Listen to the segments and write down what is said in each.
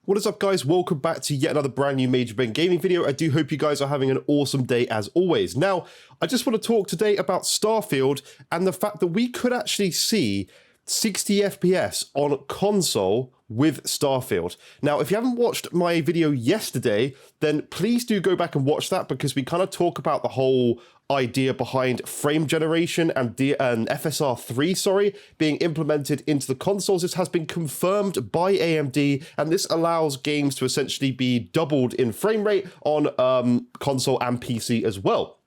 What is up, guys? Welcome back to yet another brand new Major Ben Gaming video. I do hope you guys are having an awesome day as always. Now, I just want to talk today about Starfield and the fact that we could actually see 60 FPS on console with Starfield. Now, if you haven't watched my video yesterday, then please do go back and watch that, because we kind of talk about the whole idea behind frame generation and FSR3, being implemented into the consoles. This has been confirmed by AMD, and this allows games to essentially be doubled in frame rate on console and PC as well,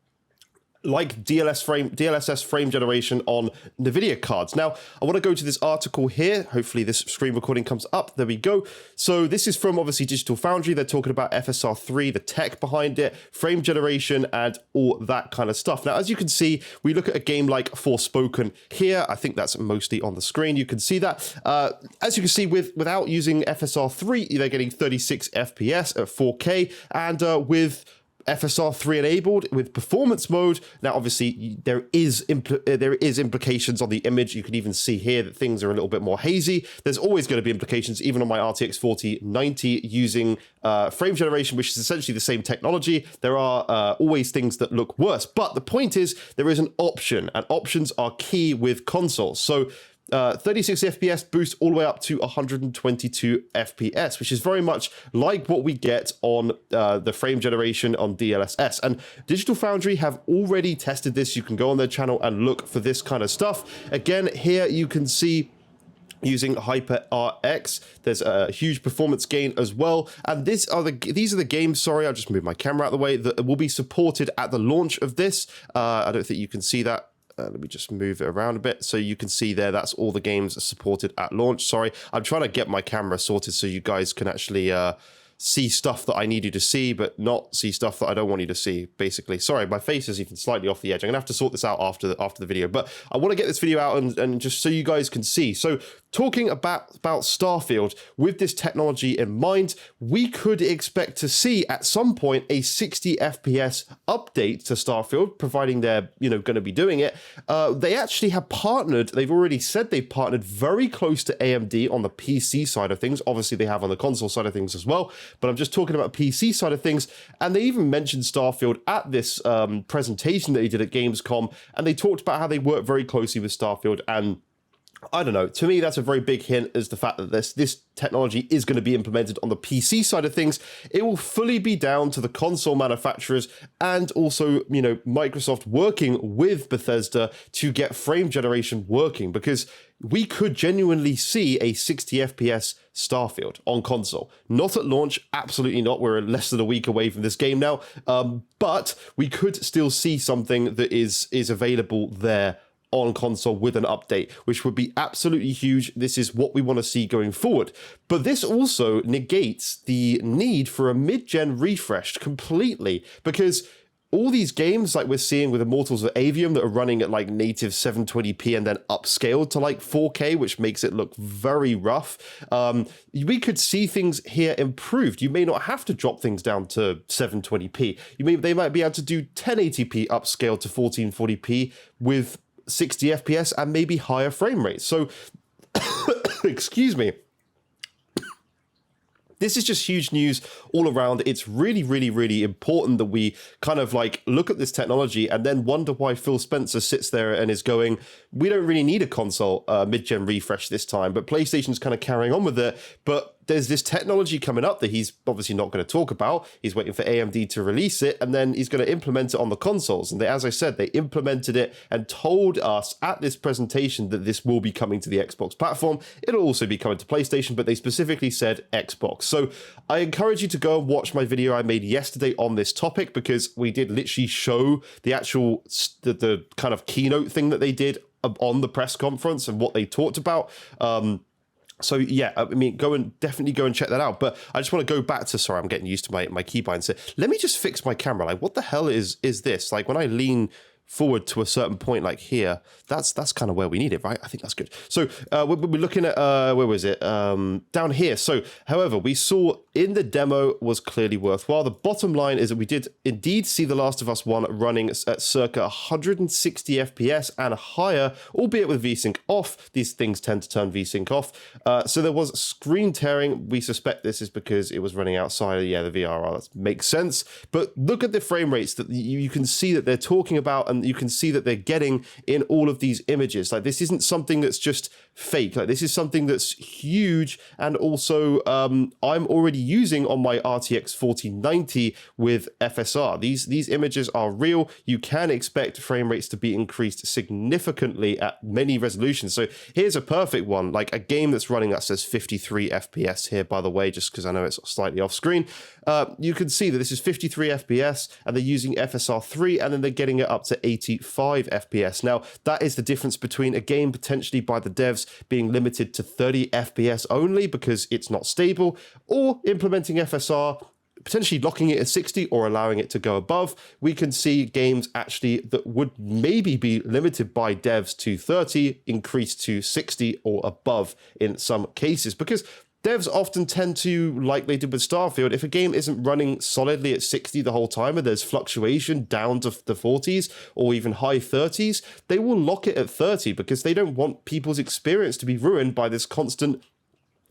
like DLSS frame generation on NVIDIA cards. Now, I want to go to this article here. Hopefully this screen recording comes up. There we go. So this is from, obviously, Digital Foundry. They're talking about FSR3, the tech behind it, frame generation, and all that kind of stuff. Now, as you can see, we look at a game like Forspoken here. I think that's mostly on the screen. You can see that. As you can see, without using FSR3, they're getting 36 FPS at 4K, and with FSR3 enabled with performance mode. Now, obviously, there is implications on the image. You can even see here that things are a little bit more hazy. There's always going to be implications, even on my RTX 4090 using frame generation, which is essentially the same technology. There are always things that look worse. But the point is, there is an option, and options are key with consoles. So 36 FPS boost all the way up to 122 FPS, which is very much like what we get on the frame generation on DLSS. And Digital Foundry have already tested this. You can go on their channel and look for this kind of stuff. Again, here you can see using HyperRX, there's a huge performance gain as well. And these are the games, sorry, I'll just move my camera out of the way, that will be supported at the launch of this. I don't think you can see that. Let me just move it around a bit so you can see there. That's all the games supported at launch. Sorry, I'm trying to get my camera sorted so you guys can actually see stuff that I need you to see, but not see stuff that I don't want you to see, basically. Sorry, my face is even slightly off the edge. I'm gonna have to sort this out after the video, but I want to get this video out and just so you guys can see. So talking about Starfield, with this technology in mind, we could expect to see at some point a 60 FPS update to Starfield, providing they're going to be doing it. They actually have partnered, they've already said they've partnered very close to AMD on the PC side of things. Obviously they have on the console side of things as well, but I'm just talking about PC side of things. And they even mentioned Starfield at this presentation that they did at Gamescom, and they talked about how they work very closely with Starfield. And I don't know, to me that's a very big hint, as the fact that this technology is going to be implemented on the PC side of things. It will fully be down to the console manufacturers and also, Microsoft working with Bethesda to get frame generation working, because we could genuinely see a 60 FPS Starfield on console. Not at launch, absolutely not. We're less than a week away from this game now, but we could still see something that is available there on console with an update, which would be absolutely huge. This is what we want to see going forward. But this also negates the need for a mid-gen refresh completely, because all these games like we're seeing with Immortals of Avium that are running at like native 720p and then upscaled to like 4K, which makes it look very rough. We could see things here improved. You may not have to drop things down to 720p. They might be able to do 1080p upscale to 1440p with 60 FPS and maybe higher frame rates. So, excuse me. This is just huge news all around. It's really, really, really important that we kind of like look at this technology and then wonder why Phil Spencer sits there and is going, we don't really need a console mid-gen refresh this time, but PlayStation's kind of carrying on with it. But there's this technology coming up that he's obviously not going to talk about. He's waiting for AMD to release it, and then he's going to implement it on the consoles. And as I said, they implemented it and told us at this presentation that this will be coming to the Xbox platform. It'll also be coming to PlayStation, but they specifically said Xbox. So I encourage you to go and watch my video I made yesterday on this topic, because we did literally show the actual, the kind of keynote thing that they did on the press conference and what they talked about. So yeah, I mean, definitely go and check that out. But I just want to go back to, sorry, I'm getting used to my keybind. So let me just fix my camera. Like, what the hell is this? Like, when I lean forward to a certain point like here, that's kind of where we need it, right? I think that's good. So we're looking at, where was it? Down here. So, however, we saw in the demo was clearly worthwhile. The bottom line is that we did indeed see The Last of Us 1 running at circa 160 FPS and higher, albeit with VSync off. These things tend to turn VSync off. So there was screen tearing. We suspect this is because it was running outside of, the VRR. That makes sense. But look at the frame rates that you can see that they're talking about, and you can see that they're getting in all of these images. Like, this isn't something that's just fake. Like, this is something that's huge, and also I'm already using on my RTX 4090 with FSR. These images are real. You can expect frame rates to be increased significantly at many resolutions. So here's a perfect one, like a game that's running that says 53 FPS here, by the way, just because I know it's slightly off screen. You can see that this is 53 FPS, and they're using FSR3, and then they're getting it up to 85 FPS. Now, that is the difference between a game potentially by the devs being limited to 30 FPS only because it's not stable, or implementing FSR, potentially locking it at 60 or allowing it to go above. We can see games actually that would maybe be limited by devs to 30, increased to 60 or above in some cases, because devs often tend to, like they did with Starfield, if a game isn't running solidly at 60 the whole time and there's fluctuation down to the 40s or even high 30s, they will lock it at 30 because they don't want people's experience to be ruined by this constant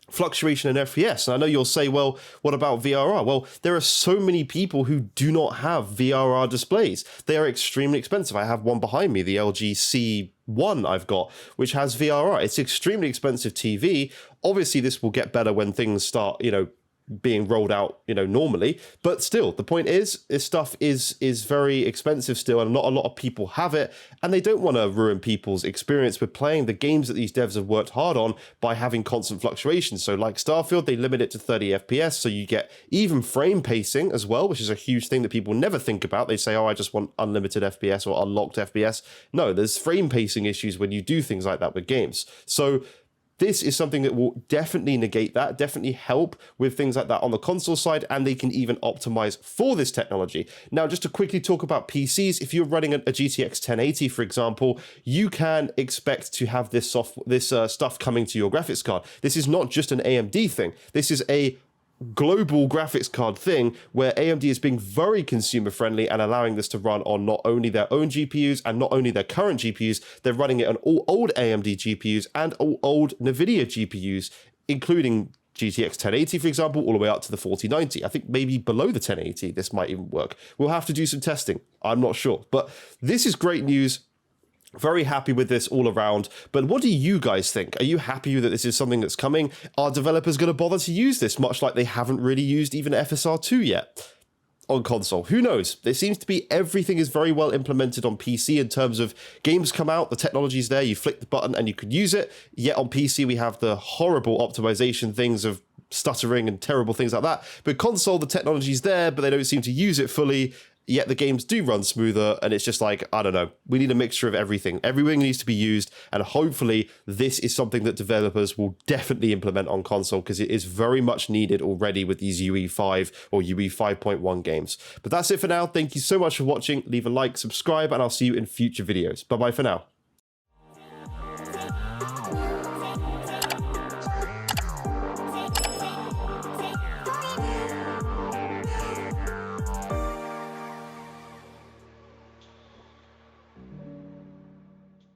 fluctuation in FPS. And I know you'll say, well, what about VRR? Well, there are so many people who do not have VRR displays. They are extremely expensive. I have one behind me, the LG C1 I've got, which has VRR. It's extremely expensive TV. Obviously, this will get better when things start, being rolled out, normally. But still, the point is, this stuff is very expensive still, and not a lot of people have it, and they don't want to ruin people's experience with playing the games that these devs have worked hard on by having constant fluctuations. So like Starfield, they limit it to 30 FPS, so you get even frame pacing as well, which is a huge thing that people never think about. They say, oh, I just want unlimited FPS or unlocked FPS. No, there's frame pacing issues when you do things like that with games. So this is something that will definitely negate that, definitely help with things like that on the console side, and they can even optimize for this technology. Now, just to quickly talk about PCs, if you're running a GTX 1080, for example, you can expect to have this stuff coming to your graphics card. This is not just an AMD thing. This is a global graphics card thing where AMD is being very consumer friendly and allowing this to run on not only their own GPUs and not only their current GPUs, they're running it on all old AMD GPUs and all old NVIDIA GPUs, including GTX 1080, for example, all the way up to the 4090. I think maybe below the 1080, this might even work. We'll have to do some testing. I'm not sure. But this is great news. Very happy with this all around. But what do you guys think? Are you happy that this is something that's coming? Are developers going to bother to use this, much like they haven't really used even FSR2 yet on console? Who knows? There seems to be everything is very well implemented on PC in terms of games come out, the technology's there, you flick the button and you can use it. Yet on PC, we have the horrible optimization things of stuttering and terrible things like that. But console, the technology's there, but they don't seem to use it fully. Yet the games do run smoother, and it's just like, I don't know, we need a mixture of everything. Everything needs to be used, and hopefully this is something that developers will definitely implement on console, because it is very much needed already with these UE5 or UE 5.1 games. But that's it for now. Thank you so much for watching. Leave a like, subscribe, and I'll see you in future videos. Bye-bye for now.